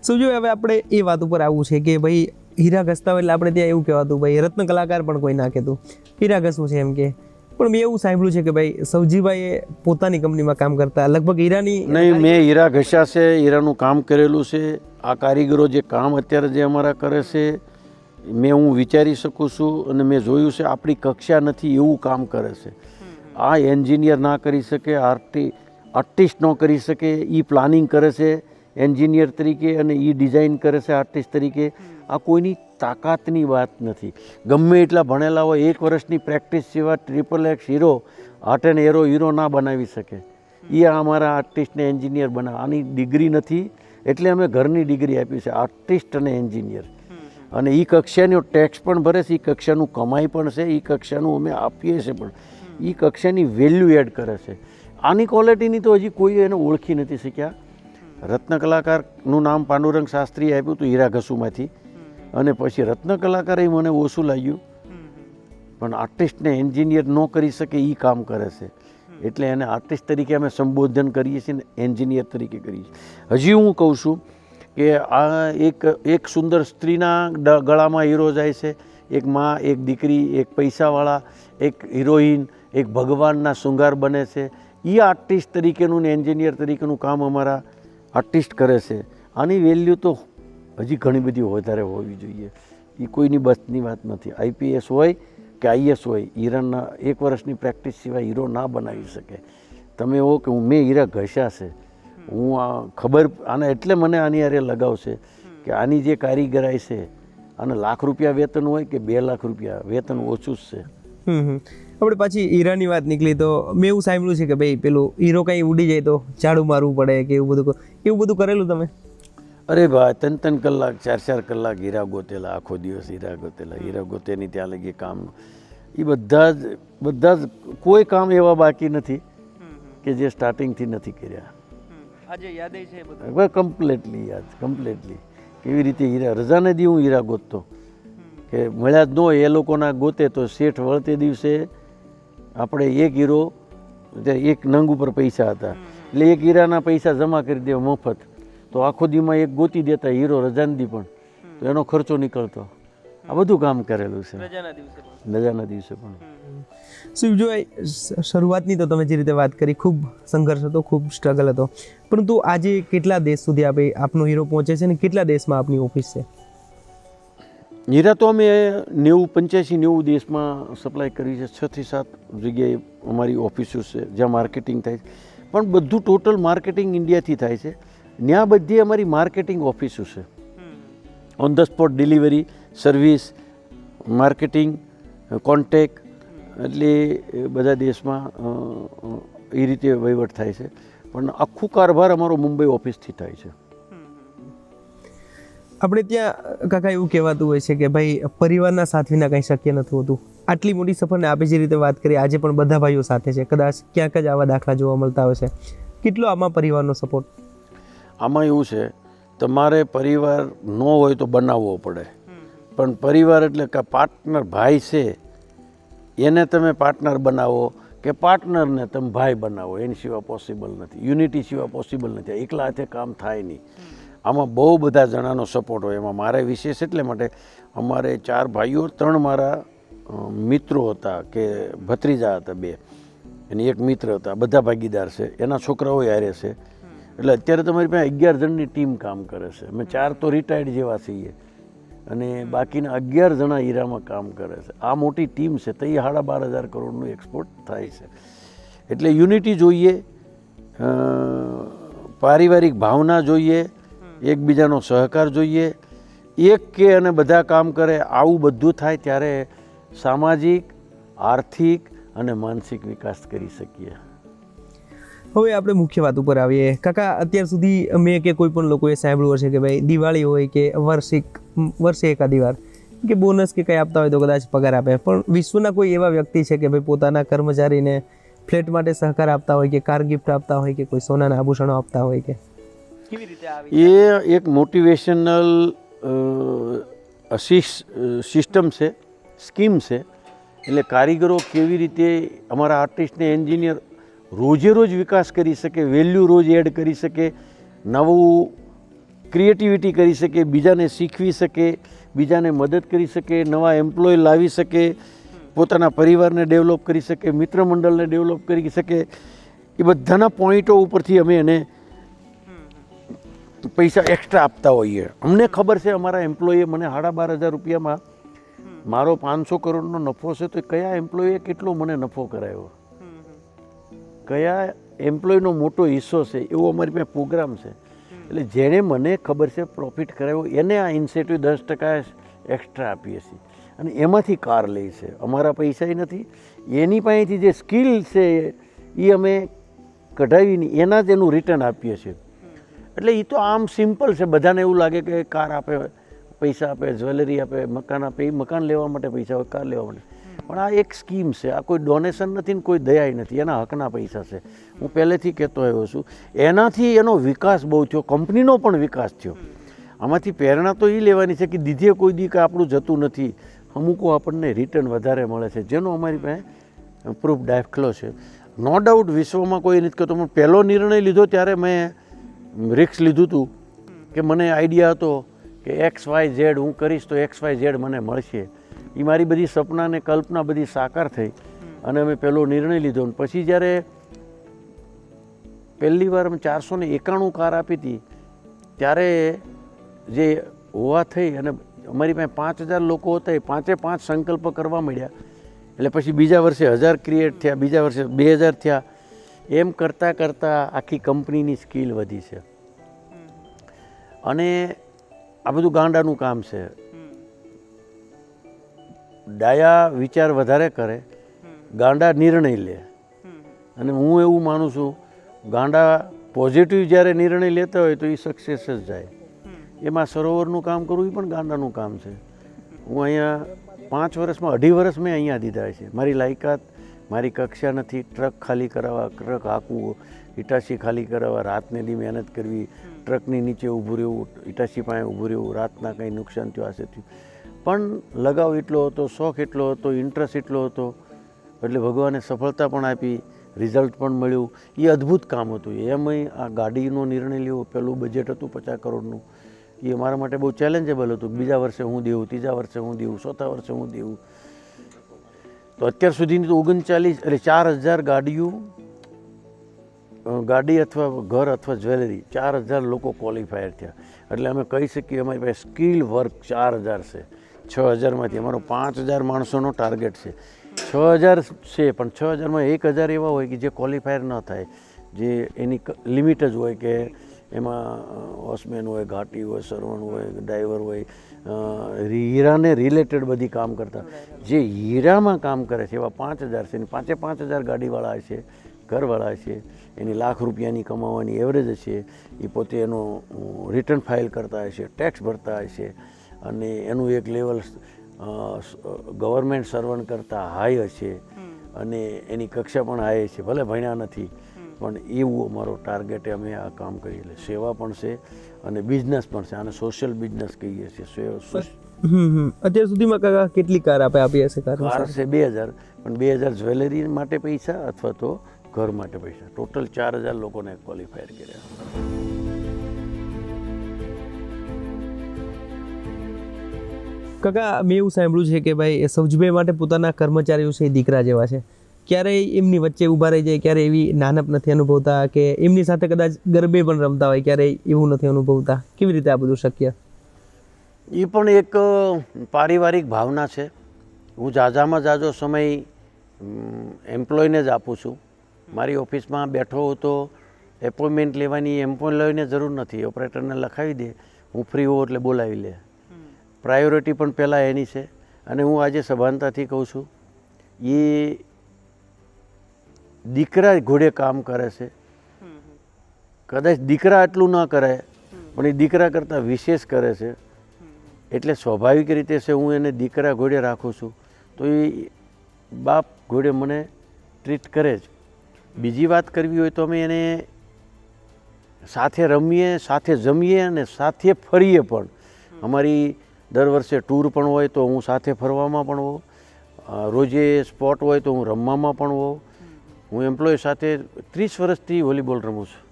શું જો હવે આપણે એ વાત ઉપર આવવું છે કે ભાઈ હીરા ઘસતા હોય એટલે આપણે ત્યાં એવું કહેવાતું ભાઈ રત્ન કલાકાર પણ કોઈ ના કહેતું, હીરા ઘસવું છે એમ કે. પણ મેં એવું સાંભળ્યું છે કે ભાઈ સૌજીભાઈએ પોતાની કંપનીમાં કામ કરતા લગભગ હીરાની નહીં, મેં હીરા ઘસ્યા છે, હીરાનું કામ કરેલું છે. આ કારીગરો જે કામ અત્યારે જે અમારા કરે છે, હું વિચારી શકું છું અને મેં જોયું છે, આપણી કક્ષા નથી એવું કામ કરે છે. આ એન્જિનિયર ના કરી શકે, આર્ટિસ્ટ ન કરી શકે, એ પ્લાનિંગ કરે છે એન્જિનિયર તરીકે અને એ ડિઝાઇન કરે છે આર્ટિસ્ટ તરીકે. આ કોઈની તાકાતની વાત નથી. ગમે એટલા ભણેલા હોય, 1 વર્ષની પ્રેક્ટિસ સિવાય XXX hero, heart and arrow hero ના બનાવી શકે. એ અમારા આર્ટિસ્ટને એન્જિનિયર બનાવે. આની ડિગ્રી નથી, એટલે અમે ઘરની ડિગ્રી આપી છે, આર્ટિસ્ટ અને એન્જિનિયર. અને એ કક્ષાનો ટેક્સ પણ ભરે છે, એ કક્ષાનું કમાઈ પણ છે, એ કક્ષાનું અમે આપીએ છીએ, પણ એ કક્ષાની વેલ્યુ એડ કરે છે. આની ક્વોલિટીની તો હજી કોઈ એને ઓળખી નથી શક્યા. રત્ન કલાકારનું નામ પાંડુરંગ શાસ્ત્રીએ આપ્યું હતું હીરા ઘસુમાંથી, અને પછી રત્ન કલાકાર એ મને ઓછું લાગ્યું, પણ આર્ટિસ્ટને એન્જિનિયર ન કરી શકે એ કામ કરે છે. એટલે એને આર્ટિસ્ટ તરીકે અમે સંબોધન કરીએ છીએ ને એન્જિનિયર તરીકે કરીએ છીએ. હજી હું કહું છું કે આ એક સુંદર સ્ત્રીના ગળામાં હીરો જાય છે, એક માં, એક દીકરી, એક પૈસાવાળા, એક હિરોઈન, એક ભગવાનના શૃંગાર બને છે. એ આર્ટિસ્ટ તરીકેનું ને એન્જિનિયર તરીકેનું કામ અમારા આર્ટિસ્ટ કરે છે. આની વેલ્યુ તો હજી ઘણી બધી વધારે હોવી જોઈએ. એ કોઈની બસની વાત નથી. IPS હોય કે IS હોય, હીરાના 1 વર્ષની પ્રેક્ટિસ સિવાય હીરો ના બનાવી શકે. તમે એવો કે મેં હીરા ઘસ્યા છે, હું આ ખબર આને એટલે મને આની હારે લગાવ છે કે આની જે કારીગરાઈ છે, અને લાખ રૂપિયા વેતન હોય કે 2 લાખ રૂપિયા વેતન ઓછું જ છે. આપણે પાછી હીરાની વાત નીકળી તો મેં એવું સાંભળ્યું છે કે ભાઈ પેલું હીરો કંઈ ઉડી જાય તો ઝાડુ મારવું પડે કે એવું બધું કરેલું તમે? અરે ભાઈ 3 કલાક 4 કલાક હીરા ગોતેલા, આખો દિવસ હીરા ગોતેની ત્યાં લગી કામ. એ બધા જ કોઈ કામ એવા બાકી નથી કે જે સ્ટાર્ટિંગથી નથી કર્યા. આજે યાદ છે કમ્પ્લીટલી કેવી રીતે હીરા રજાને દી હું હીરા ગોતતો કે મળ્યા જ ન હોય એ લોકોના ગોતે તો શેઠ વળતે દિવસે આપણે એક હીરો એક નંગ ઉપર પૈસા હતા એટલે એક હીરાના પૈસા જમા કરી દેવા મફત, તો આખો દીમાં એક ગોતી દેતા હીરો રજાને દી પણ, તો એનો ખર્ચો નીકળતો. આ બધું કામ કરેલું છે રજાના દિવસે પણ. શિવજીભાઈ, શરૂઆતની તો તમે જે રીતે વાત કરી ખૂબ સંઘર્ષ હતો, ખૂબ સ્ટ્રગલ હતો, પરંતુ આજે કેટલા દેશ સુધી આપનો હીરો પહોંચે છે અને કેટલા દેશમાં આપની ઓફિસ છે? હીરા તો અમે 85-90 દેશમાં સપ્લાય કરી છે. 6 થી 7 જગ્યાએ અમારી ઓફિસો છે જ્યાં માર્કેટિંગ થાય છે, પણ બધું ટોટલ માર્કેટિંગ ઇન્ડિયાથી થાય છે. ત્યાં બધી અમારી માર્કેટિંગ ઓફિસો છે. On the spot delivery, service, marketing, contact, એટલે બધા દેશમાં એ રીતે વહીવટ થાય છે. પણ આખું કારભાર અમારો મુંબઈ ઓફિસથી થાય છે. આપણે ત્યાં કાકા એવું કહેવાતું હોય છે કે ભાઈ પરિવારના સાથ વિના કંઈ શક્ય નથી હોતું. આટલી મોટી સફરને આપણે જે રીતે વાત કરી, આજે પણ બધા ભાઈઓ સાથે છે, કદાચ ક્યાંક જ આવા દાખલા જોવા મળતા હોય છે. કેટલો આમાં પરિવારનો સપોર્ટ? આમાં એવું છે, તમારે પરિવાર ન હોય તો બનાવવો પડે, પણ પરિવાર એટલે કે પાર્ટનર ભાઈ છે એને તમે પાર્ટનર બનાવો કે પાર્ટનરને તમે ભાઈ બનાવો, એની સિવાય પોસિબલ નથી. યુનિટી સિવાય પોસિબલ નથી. એકલા હાથે કામ થાય નહીં. આમાં બહુ બધા જણાનો સપોર્ટ હોય. એમાં મારે વિશેષ એટલે માટે અમારે 4 ભાઈઓ, 3 મારા મિત્રો હતા કે ભત્રીજા હતા, 2 અને 1 મિત્ર હતા. બધા ભાગીદાર છે, એના છોકરાઓ હારે છે. એટલે અત્યારે તમારી પાસે 11 જણની ટીમ કામ કરે છે. અમે 4 તો રિટાયર્ડ જેવા છીએ અને બાકીના 11 જણા હીરામાં કામ કરે છે. આ મોટી ટીમ છે, તો એ 12,500 કરોડનું એક્સપોર્ટ થાય છે. એટલે યુનિટી જોઈએ, પારિવારિક ભાવના જોઈએ, એકબીજાનો સહકાર જોઈએ, એક કે અને બધા કામ કરે, આવું બધું થાય ત્યારે સામાજિક, આર્થિક અને માનસિક વિકાસ કરી શકીએ. હવે આપણે મુખ્ય વાત ઉપર આવીએ. કાકા, અત્યાર સુધી મેં કે કોઈ પણ લોકોએ સાંભળ્યું હશે કે ભાઈ દિવાળી હોય કે વર્ષે એકાદી વાર કે બોનસ કે કંઈ આપતા હોય તો કદાચ પગાર આપે, પણ વિશ્વના કોઈ એવા વ્યક્તિ છે કે ભાઈ પોતાના કર્મચારીને ફ્લેટ માટે સહકાર આપતા હોય કે કાર ગિફ્ટ આપતા હોય કે કોઈ સોનાના આભૂષણો આપતા હોય કે કેવી રીતે? એ એક મોટિવેશનલ સિસ્ટમ છે, સ્કીમ છે. એટલે કારીગરો કેવી રીતે અમારા આર્ટિસ્ટને, એન્જિનિયર રોજે રોજ વિકાસ કરી શકે, વેલ્યુ રોજ એડ કરી શકે, નવું ક્રિએટિવિટી કરી શકે, બીજાને શીખવી શકે, બીજાને મદદ કરી શકે, નવા એમ્પ્લોય લાવી શકે, પોતાના પરિવારને ડેવલપ કરી શકે, મિત્ર મંડળને ડેવલપ કરી શકે. એ બધાના પોઈન્ટો ઉપરથી અમે એને પૈસા એક્સ્ટ્રા આપતા હોઈએ. અમને ખબર છે અમારા એમ્પ્લોયે મને 12,500 રૂપિયામાં મારો 500 કરોડનો નફો છે, તો કયા એમ્પ્લોયે કેટલો મને નફો કરાવ્યો, કયા એમ્પ્લોયનો મોટો હિસ્સો છે, એવો અમારી પાસે પ્રોગ્રામ છે. એટલે જેણે મને ખબર છે પ્રોફિટ કરાવ્યો એને આ ઇન્સેન્ટિવ 10% એક્સ્ટ્રા આપીએ છીએ અને એમાંથી કાર લે છે. અમારા પૈસા નથી, એની પાસેથી જે સ્કિલ છે એ અમે કઢાવીને એના જ એનું રિટર્ન આપીએ છીએ. એટલે એ તો આમ સિમ્પલ છે. બધાને એવું લાગે કે કાર આપે, પૈસા આપે, જ્વેલરી આપે, મકાન આપે, એ મકાન લેવા માટે પૈસા હોય, કાર લેવા માટે. પણ આ એક સ્કીમ છે. આ કોઈ ડોનેશન નથી ને કોઈ દયા નથી, એના હકના પૈસા છે. હું પહેલેથી કહેતો આવ્યો છું. એનાથી એનો વિકાસ બહુ થયો, કંપનીનો પણ વિકાસ થયો. આમાંથી પ્રેરણા તો એ લેવાની છે કે દીધે કોઈ દી કે આપણું જતું નથી, અમુકો આપણને રિટર્ન વધારે મળે છે, જેનો અમારી પાસે પ્રૂફ દાખલો છે. નો ડાઉટ વિશ્વમાં કોઈ નથી કહેતો, પણ પહેલો નિર્ણય લીધો ત્યારે મેં રિસ્ક લીધું હતું કે મને આઈડિયા હતો કે XYZ હું કરીશ તો XYZ મને મળશે. એ મારી બધી સપના ને કલ્પના બધી સાકાર થઈ અને અમે પહેલો નિર્ણય લીધો. પછી જ્યારે પહેલી વાર અમે 491 કાર આપી હતી ત્યારે જે હોવા થઈ અને અમારી પાસે 5,000 લોકો હતા, એ 5 સંકલ્પ કરવા મળ્યા. એટલે પછી બીજા વર્ષે 1000 ક્રિએટ થયા, બીજા વર્ષે 2000 થયા. એમ કરતાં કરતાં આખી કંપનીની સ્કિલ વધી છે. અને આ બધું ગાંડાનું કામ છે. ડાયા વિચાર વધારે કરે, ગાંડા નિર્ણય લે. અને હું એવું માનું છું, ગાંડા પોઝિટિવ જ્યારે નિર્ણય લેતા હોય તો એ સક્સેસ જ જાય. એમાં સરોવરનું કામ કરવું એ પણ ગાંડાનું કામ છે. હું અહીંયા 5 વર્ષમાં 2.5 વર્ષ મેં અહીંયા દીધા છે. મારી લાયકાત, મારી કક્ષા નથી. ટ્રક ખાલી કરાવવા, ટ્રક હાંકવું, ઇટાચી ખાલી કરાવવા, રાતને દી મહેનત કરવી, ટ્રકની નીચે ઊભું રહેવું, ઇટાચી પાસે ઊભું રહેવું, રાતના કંઈ નુકસાન થયું હશે થયું. પણ લગાવ એટલો હતો, શોખ એટલો હતો, ઇન્ટરેસ્ટ એટલો હતો, એટલે ભગવાને સફળતા પણ આપી, રિઝલ્ટ પણ મળ્યું. એ અદ્ભુત કામ હતું. એમાંય આ ગાડીનો નિર્ણય લેવો, પહેલું બજેટ હતું 50 કરોડનું, એ મારા માટે બહુ ચેલેન્જેબલ હતું. બીજા વર્ષે હું દેવું, ત્રીજા વર્ષે હું દેવું, ચોથા વર્ષે હું દેવું. તો અત્યાર સુધીની તો 39 એટલે 4000 ગાડીઓ, ગાડી અથવા ઘર અથવા જ્વેલરી 4000 લોકો ક્વોલિફાયર થયા. એટલે અમે કહી શકીએ અમારી પાસે સ્કિલ વર્ક 4000 છે. 6000માંથી અમારો 5000 માણસોનો ટાર્ગેટ છે. 6000 છે, પણ 6000માં 1000 એવા હોય કે જે ક્વોલિફાયર ન થાય, જે એની લિમિટ જ હોય કે એમાં વોચમેન હોય, ઘાટી હોય, સર્વન્ટ હોય, ડ્રાઈવર હોય, હીરાને રિલેટેડ બધી કામ કરતા. જે હીરામાં કામ કરે છે એવા 5000 છે. એની 5000 ગાડીવાળા છે, ઘરવાળા છે, એની લાખ રૂપિયાની કમાવાની એવરેજ છે. એ પોતે એનો રિટર્ન ફાઇલ કરતા હશે, ટેક્સ ભરતા હશે, અને એનું એક લેવલ ગવર્મેન્ટ સર્વન્ટ કરતાં હાઈ હશે, અને એની કક્ષા પણ હાઈ છે. ભલે ભણ્યા નથી, પણ એવું અમારો ટાર્ગેટે અમે આ કામ કરીએ. એટલે સેવા પણ છે અને બિઝનેસ પણ છે. આને સોશિયલ બિઝનેસ કહીએ છીએ. અત્યાર સુધીમાં કાકા કેટલી કાર આપી હશે? કાર છે 2000, પણ 2000 જ્વેલરી માટે પૈસા અથવા તો ઘર માટે પૈસા. ટોટલ 4000 લોકોને ક્વોલિફાયર કર્યા. કાકા મેં એવું સાંભળ્યું છે કે ભાઈ સૌજીભાઈ માટે પોતાના કર્મચારીઓ છે એ દીકરા જેવા છે. ક્યારેય એમની વચ્ચે ઊભા રહી જાય, ક્યારે એવી નાનપ નથી અનુભવતા, કે એમની સાથે કદાચ ગરબે પણ રમતા હોય, ક્યારેય એવું નથી અનુભવતા? કેવી રીતે આ બધું શક્ય? એ પણ એક પારિવારિક ભાવના છે. હું ઝાઝામાં ઝાઝો સમય એમ્પ્લોયને જ આપું છું. મારી ઓફિસમાં બેઠો હોઉં તો એપોઇન્ટમેન્ટ લેવાની એમ્પ્લોયને જરૂર નથી. ઓપરેટરને લખાવી દે, હું ફ્રી હોઉં એટલે બોલાવી લે. પ્રાયોરિટી પણ પહેલાં એની છે. અને હું આજે સભાનતાથી કહું છું, એ દીકરા ઘોડે કામ કરે છે. કદાચ દીકરા આટલું ન કરે, પણ એ દીકરા કરતાં વિશેષ કરે છે. એટલે સ્વાભાવિક રીતે છે હું એને દીકરા ઘોડે રાખું છું, તો એ બાપ ઘોડે મને ટ્રીટ કરે જ. બીજી વાત કરવી હોય તો અમે એને સાથે રમીએ, સાથે જમીએ અને સાથે ફરીએ પણ. અમારી દર વર્ષે ટૂર પણ હોય તો હું સાથે ફરવામાં પણ હોઉં, રોજે સ્પોટ હોય તો હું રમવામાં પણ હોઉં. હું એમ્પ્લોય સાથે 30 વર્ષથી વોલીબોલ રમું છું,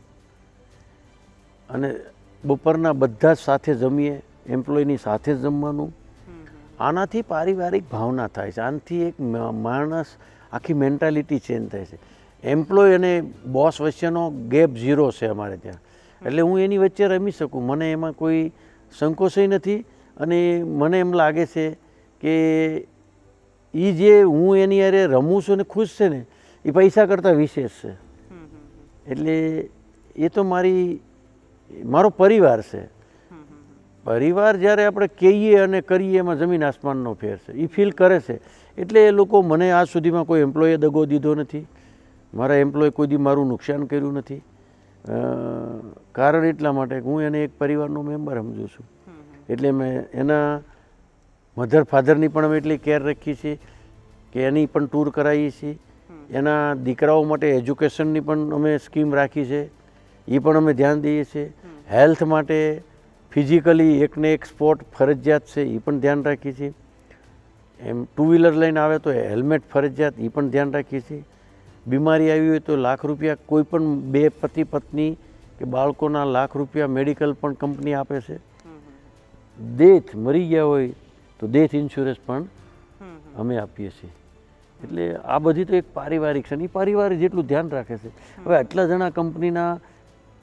અને બપોરના બધા જ સાથે જમીએ, એમ્પ્લોયની સાથે જ જમવાનું. આનાથી પારિવારિક ભાવના થાય છે. આનાથી એક માણસ આખી મેન્ટાલિટી ચેન્જ થાય છે. એમ્પ્લોય અને બોસ વચ્ચેનો ગેપ 0 છે અમારે ત્યાં. એટલે હું એની વચ્ચે રમી શકું, મને એમાં કોઈ સંકોચય નથી. અને મને એમ લાગે છે કે એ જે હું એની હારે રમું છું ને ખુશ છે ને, એ પૈસા કરતાં વિશેષ છે. એટલે એ તો મારો પરિવાર છે. પરિવાર જ્યારે આપણે કહીએ અને કરીએ એમાં જમીન આસમાનનો ફેર છે. એ ફીલ કરે છે. એટલે એ લોકો, મને આજ સુધીમાં કોઈ એમ્પ્લોયે દગો દીધો નથી. મારા એમ્પ્લોય કોઈ દી મારું નુકસાન કર્યું નથી. કારણ એટલા માટે હું એને એક પરિવારનો મેમ્બર સમજું છું. એટલે મેં એના મધર ફાધરની પણ અમે એટલી કેર રાખીએ છીએ કે એની પણ ટૂર કરાવીએ છીએ. એના દીકરાઓ માટે એજ્યુકેશનની પણ અમે સ્કીમ રાખી છે, એ પણ અમે ધ્યાન દઈએ છીએ. હેલ્થ માટે ફિઝિકલી એકને એક સ્પોર્ટ ફરજિયાત છે, એ પણ ધ્યાન રાખીએ છીએ. એમ 2 વ્હીલર લઈને આવે તો હેલ્મેટ ફરજિયાત, એ પણ ધ્યાન રાખીએ છીએ. બીમારી આવી હોય તો લાખ રૂપિયા, કોઈ પણ 2 પતિ પત્ની કે બાળકોના લાખ રૂપિયા મેડિકલ પણ કંપની આપે છે. ડેથ મરી ગયા હોય તો ડેથ ઇન્સ્યોરન્સ પણ અમે આપીએ છીએ. એટલે આ બધી તો એક પારિવારિક છે. એ પરિવાર જેટલું ધ્યાન રાખે છે. હવે આટલા જણા કંપનીના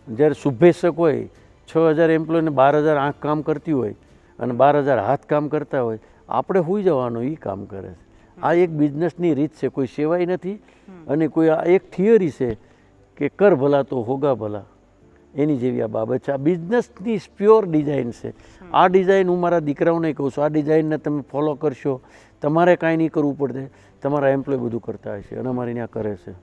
જ્યારે શુભેચ્છક હોય, 6000 એમ્પ્લોયને 12000 આંખ કામ કરતી હોય અને 12000 હાથ કામ કરતા હોય, આપણે હોઈ જવાનું, એ કામ કરે છે. આ એક બિઝનેસની રીત છે, કોઈ સેવાય નથી. અને કોઈ આ એક થિયરી છે કે કર ભલા તો હોગા ભલા, એની જેવી આ બાબત છે. આ બિઝનેસની પ્યોર ડિઝાઇન છે. આ ડિઝાઇન હું મારા દીકરાઓને કહું છું, આ ડિઝાઇનને તમે ફોલો કરશો તમારે કાંઈ નહીં કરવું પડે, તમારા એમ્પ્લોય બધું કરતા હશે અને અમારે ત્યાં કરે છે.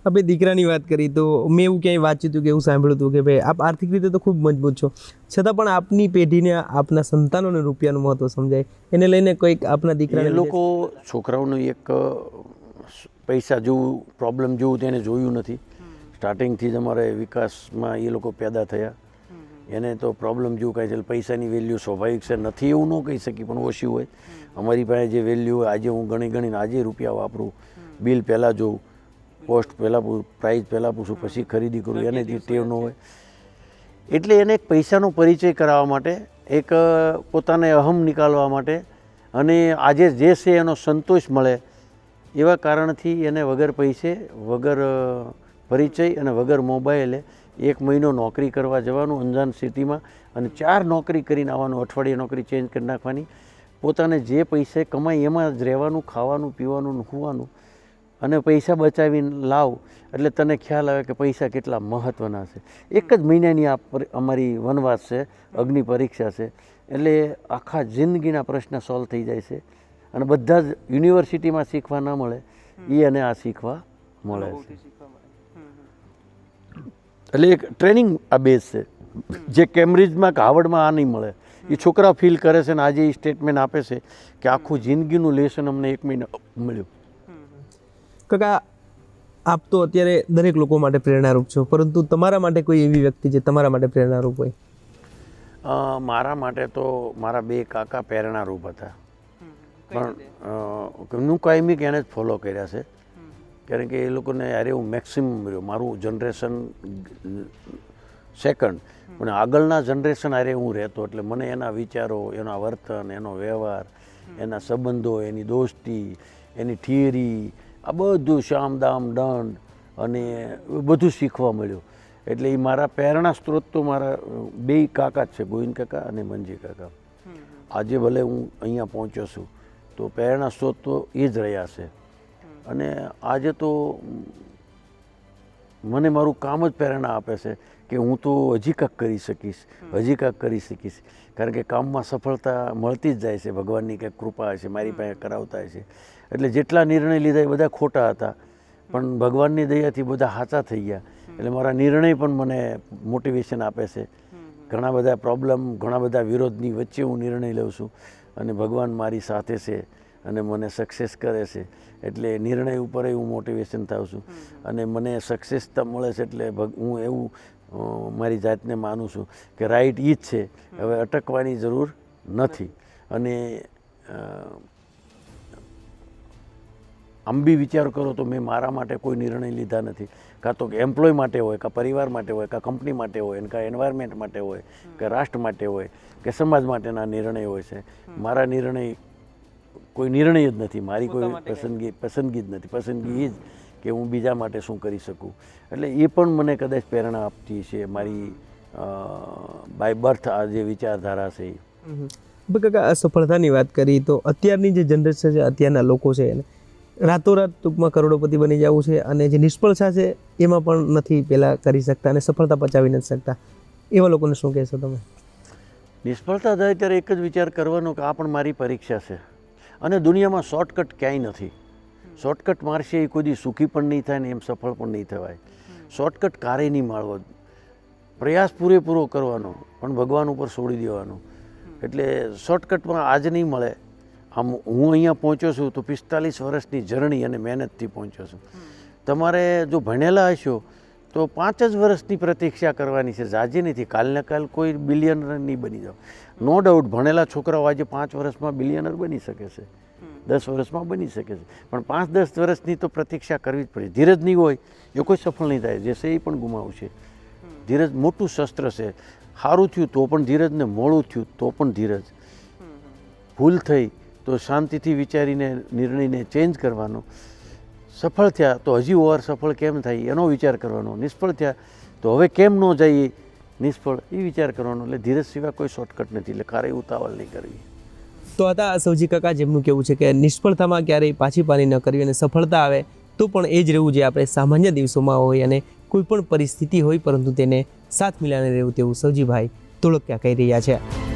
આપણે દીકરાની વાત કરી તો મેં એવું ક્યાંય વાંચ્યું હતું કે એવું સાંભળ્યું હતું કે ભાઈ આપ આર્થિક રીતે તો ખૂબ મજબૂત છો, છતાં પણ આપની પેઢીને આપના સંતાનોને રૂપિયાનું મહત્વ સમજાય એને લઈને કોઈક આપના દીકરાને એ લોકો છોકરાઓનું એક પૈસા જેવું પ્રોબ્લેમ જેવું તેને જોયું નથી. સ્ટાર્ટિંગથી જ અમારે વિકાસમાં એ લોકો પેદા થયા, એને તો પ્રોબ્લેમ જેવું કાંઈ છે. પૈસાની વેલ્યુ સ્વાભાવિક છે, નથી એવું ન કહી શકી પણ ઓછી હોય. અમારી પાસે જે વેલ્યુ હોય આજે હું ગણીને આજે રૂપિયા વાપરું, બિલ પહેલાં જોઉં, કોસ્ટ પહેલાં પૂછું, પ્રાઇસ પહેલાં પૂછું, પછી ખરીદી કરું, એને જે ટેવ ન હોય. એટલે એને એક પૈસાનો પરિચય કરાવવા માટે, એક પોતાને અહમ નિકાલવા માટે અને આજે જે છે એનો સંતોષ મળે એવા કારણથી એને વગર પૈસે, વગર પરિચય અને વગર મોબાઈલે 1 મહિનો નોકરી કરવા જવાનું અંજાન સિટીમાં અને 4 નોકરી કરીને આવવાનું, અઠવાડિયે નોકરી ચેન્જ કરી નાખવાની, પોતાને જે પૈસે કમાય એમાં જ રહેવાનું, ખાવાનું, પીવાનું, સૂવાનું અને પૈસા બચાવીને લાવ એટલે તને ખ્યાલ આવે કે પૈસા કેટલા મહત્ત્વના છે. 1 જ મહિનાની આ અમારી વનવાસ છે, અગ્નિ પરીક્ષા છે, એટલે આખા જિંદગીના પ્રશ્ન સોલ્વ થઈ જાય છે અને બધા જ યુનિવર્સિટીમાં શીખવા ન મળે એ અને આ શીખવા મળે છે. એટલે એક ટ્રેનિંગ આ બેઝ છે જે કેમ્બ્રિજમાં કે હાર્વર્ડમાં આ નહીં મળે. એ છોકરા ફીલ કરે છે ને આજે એ સ્ટેટમેન્ટ આપે છે કે આખું જિંદગીનું લેસન અમને 1 મહિના મળ્યું. કાકા આપ તો અત્યારે દરેક લોકો માટે પ્રેરણારૂપ છો, પરંતુ તમારા માટે કોઈ એવી વ્યક્તિ જે તમારા માટે પ્રેરણારૂપ હોય? મારા માટે તો મારા 2 કાકા પ્રેરણારૂપ હતા, પણ હું કાયમી એને જ ફોલો કર્યા છે, કારણ કે એ લોકોને યારે હું મેક્સિમમ મળ્યો. મારું જનરેશન સેકન્ડ, પણ આગળના જનરેશન હારે હું રહેતો એટલે મને એના વિચારો, એના વર્તન, એનો વ્યવહાર, એના સંબંધો, એની દોસ્તી, એની થિયરી, આ બધું શામ દામ દંડ અને બધું શીખવા મળ્યું. એટલે એ મારા પ્રેરણા સ્ત્રોત તો મારા 2 કાકા જ છે, ગોવિંદ કાકા અને મંજી કાકા. આજે ભલે હું અહીંયા પહોંચ્યો છું તો પ્રેરણા સ્ત્રોત તો એ જ રહ્યા છે. અને આજે તો મને મારું કામ જ પ્રેરણા આપે છે કે હું તો હજી કાંઈક કરી શકીશ, હજી કાંઈક કરી શકીશ, કારણ કે કામમાં સફળતા મળતી જ જાય છે. ભગવાનની કંઈક કૃપા હશે, મારી પાસે કરાવતા હશે. એટલે જેટલા નિર્ણય લીધા એ બધા ખોટા હતા, પણ ભગવાનની દયાથી બધા સાચા થઈ ગયા. એટલે મારા નિર્ણય પણ મને મોટિવેશન આપે છે. ઘણા બધા પ્રોબ્લેમ, ઘણા બધા વિરોધની વચ્ચે હું નિર્ણય લઉં છું અને ભગવાન મારી સાથે છે અને મને સક્સેસ કરે છે. એટલે નિર્ણય ઉપર હું મોટિવેશન થાઉં છું અને મને સક્સેસતા મળે છે. એટલે હું એવું મારી જાતને માનું છું કે રાઈટ ઈ જ છે, હવે અટકવાની જરૂર નથી. અને આમ બી વિચાર કરો તો મેં મારા માટે કોઈ નિર્ણય લીધા નથી, કાં તો એમ્પ્લોય માટે હોય, કાં પરિવાર માટે હોય, કાં કંપની માટે હોય, કાં એન્વાયરમેન્ટ માટે હોય, કે રાષ્ટ્ર માટે હોય, કે સમાજ માટેના નિર્ણય હોય છે. મારા નિર્ણય કોઈ નિર્ણય જ નથી, મારી કોઈ પસંદગી જ નથી. પસંદગી એ જ કે હું બીજા માટે શું કરી શકું. એટલે એ પણ મને કદાચ પ્રેરણા આપતી છે મારી બાય બર્થ આ જે વિચારધારા છે. કાકા અસફળતાની વાત કરી તો અત્યારની જે જનરેશન છે, અત્યારના લોકો છે એને રાતોરાત ટૂંકમાં કરોડોપતિ બની જવું છે અને જે નિષ્ફળતા છે એમાં પણ નથી પહેલાં કરી શકતા અને સફળતા પચાવી નથી શકતા. એવા લોકોને શું કહેશો તમે? નિષ્ફળતા થાય ત્યારે એક જ વિચાર કરવાનો કે આ પણ મારી પરીક્ષા છે અને દુનિયામાં શોર્ટકટ ક્યાંય નથી. શોર્ટકટ મારશે એ કોઈ દી સુખી પણ નહીં થાય ને એમ સફળ પણ નહીં થવાય. શોર્ટકટ ક્યારેય નહીં માળવો, પ્રયાસ પૂરેપૂરો કરવાનો પણ ભગવાન ઉપર છોડી દેવાનો. એટલે શોર્ટકટમાં આજ નહીં મળે. આમ હું અહીંયા પહોંચ્યો છું તો 45 વર્ષની જર્ની અને મહેનતથી પહોંચ્યો છું. તમારે જો ભણેલા હશો તો 5 જ વર્ષની પ્રતીક્ષા કરવાની છે, જાજી નથી. કાલને કાલ કોઈ બિલિયનર નહીં બની જાઓ. નો ડાઉટ ભણેલા છોકરાઓ આજે 5 વર્ષમાં બિલિયનર બની શકે છે, 10 વર્ષમાં બની શકે છે, પણ 5-10 વર્ષની તો પ્રતીક્ષા કરવી જ પડે. ધીરજ નહીં હોય એ કોઈ સફળ નહીં થાય, જે છે એ પણ ગુમાવશે. ધીરજ મોટું શસ્ત્ર છે. સારું થયું તો પણ ધીરજ ને મોડું થયું તો પણ ધીરજ. ભૂલ થઈ તો શાંતિથી વિચારીને નિર્ણયને ચેન્જ કરવાનો. સફળ થયા તો હજી ઓર સફળ કેમ થાય એનો વિચાર કરવાનો. નિષ્ફળ થયા તો હવે કેમ ન જઈએ નિષ્ફળ એ વિચાર કરવાનો. એટલે ધીરજ સિવાય કોઈ શોર્ટકટ નથી. એટલે ક્યારેય ઉતાવળ નહીં કરવી. તો હતા સૌજી કાકા જેમનું કહેવું છે કે નિષ્ફળતામાં ક્યારેય પાછી પાની ન કરવી અને સફળતા આવે તો પણ એ જ રહેવું જે આપણે સામાન્ય દિવસોમાં હોય અને કોઈ પણ પરિસ્થિતિ હોય પરંતુ તેને સાથ મિલાવીને રહેવું તેવું સૌજીભાઈ ધોળકિયા કહી રહ્યા છે.